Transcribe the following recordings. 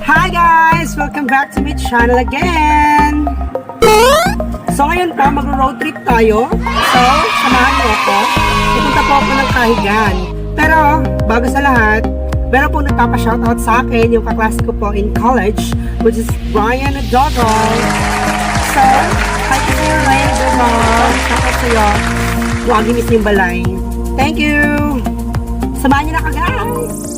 Hi guys! Welcome back to my channel again! So ngayon po, mag-road trip tayo. So, samahan niyo ako. Pupunta po ako ng Kahigan. Pero, bago sa lahat, meron po nagpapa-shoutout sa akin yung kaklase ko po in college, which is Brian Dogong. So, hi to you, Ryan Dogong. Shoutout sa'yo. Huwag miss yung balay. Thank you! Samahan niyo na ka guys!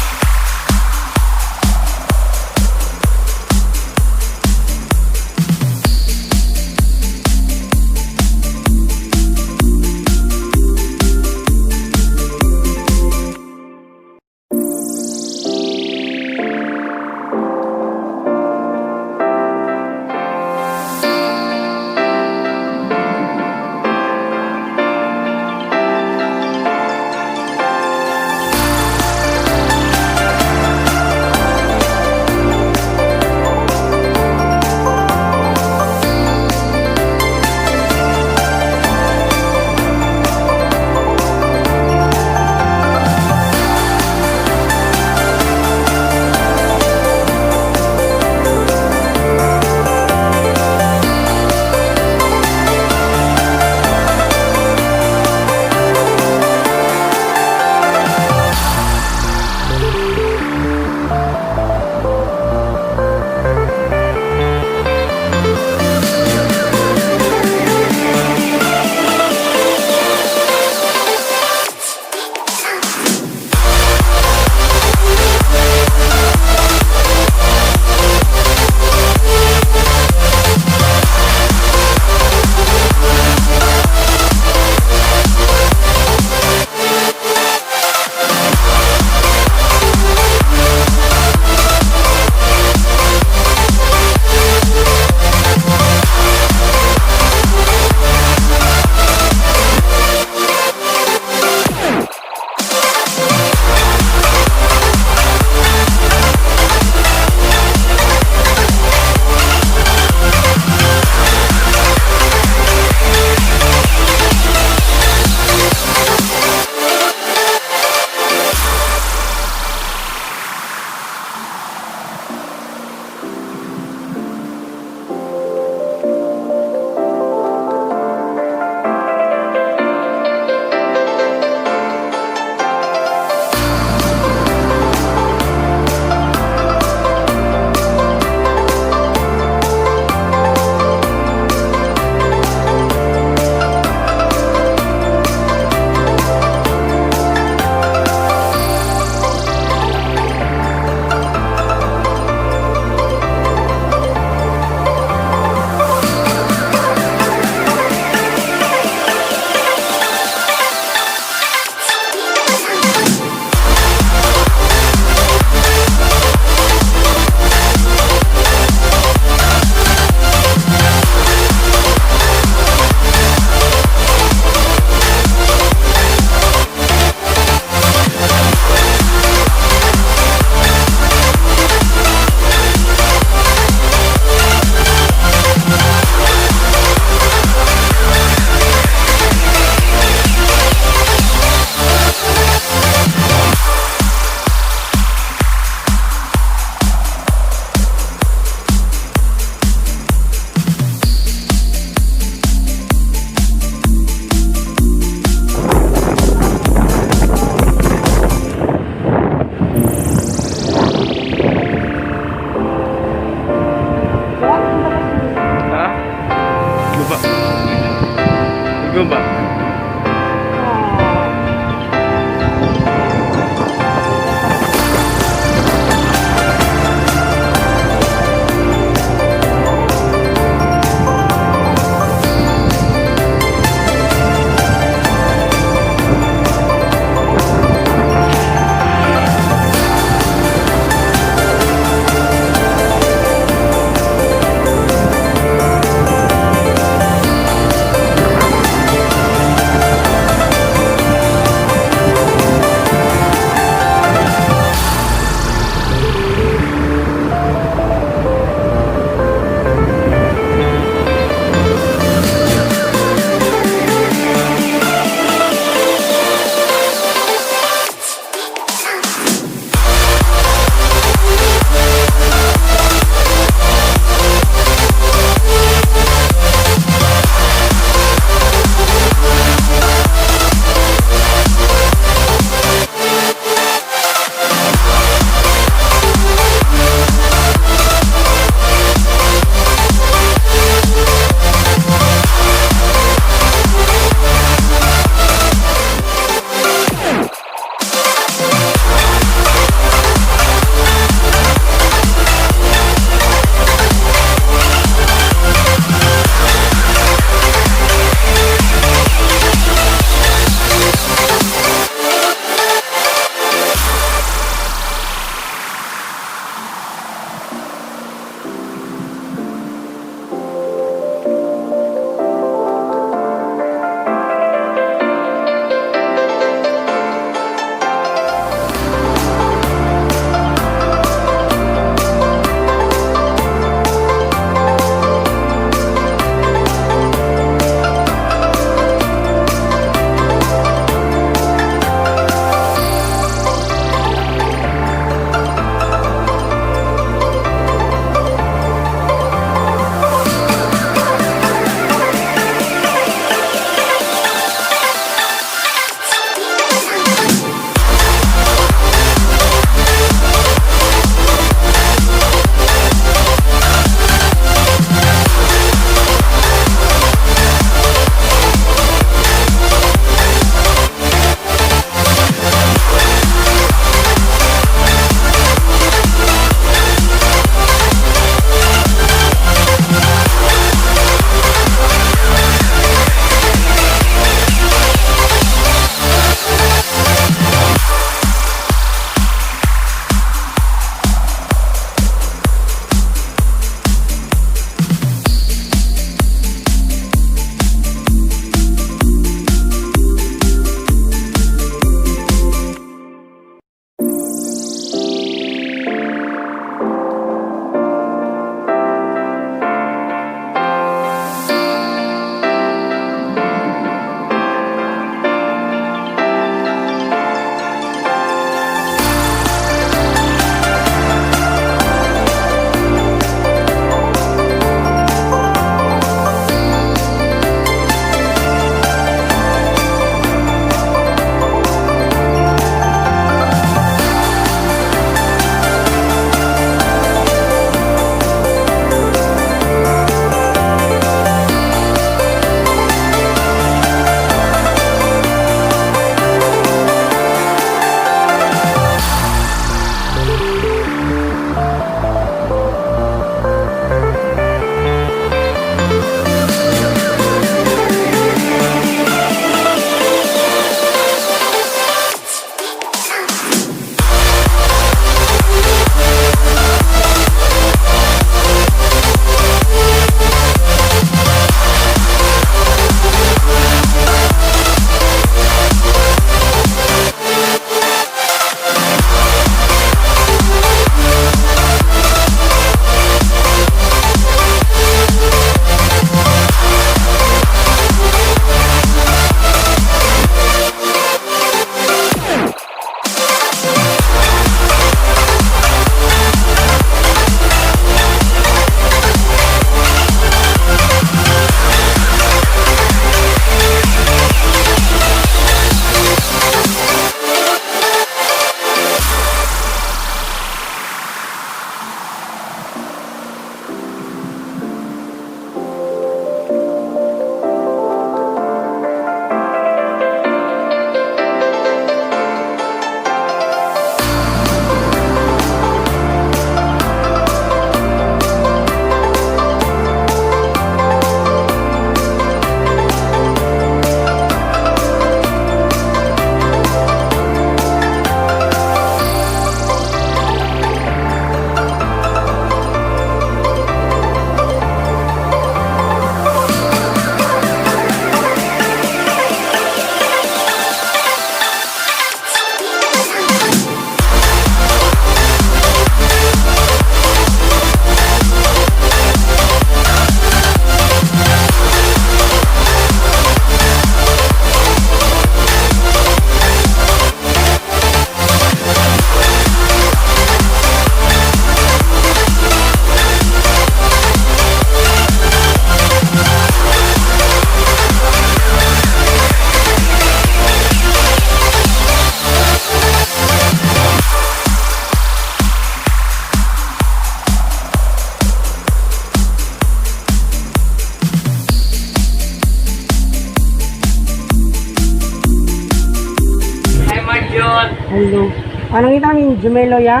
Anong kita ni Jumelo ya?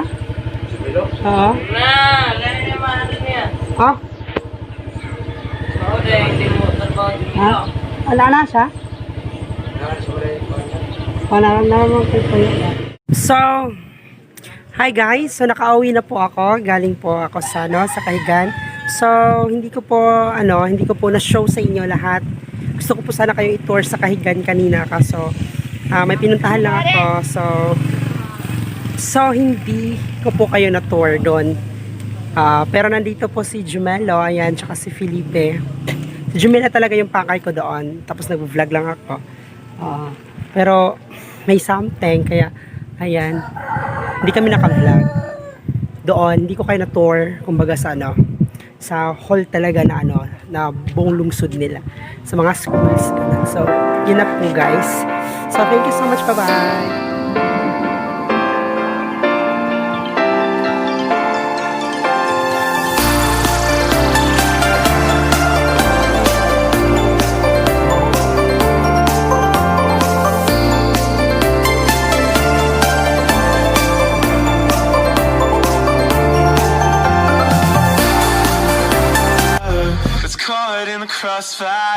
Jumelo? Oo. Na, ganyan naman ano niya. Ha? Oo, dahil hindi mo trabaho Ha? Jumelo. Wala na siya? Wala na mo po yun. So, hi guys. So, nakauwi na po ako. Galing po ako sa, sa Kahigan. So, hindi ko po na-show sa inyo lahat. Gusto ko po sana kayo i-tour sa Kahigan kanina. Kaso, may pinuntahan lang ako. So, hindi ko po kayo na-tour doon. Pero nandito po si Jumelo, ayan, tsaka si Felipe. Si Jumelo talaga yung pakay ko doon. Tapos nag-vlog lang ako. Pero may something, kaya, ayan, hindi kami naka-vlog. Doon, hindi ko kayo na-tour, kumbaga sa hall talaga na buong lungsod nila. Sa mga schools. So, yun na po guys. So, thank you so much. Bye-bye. Caught in the crossfire.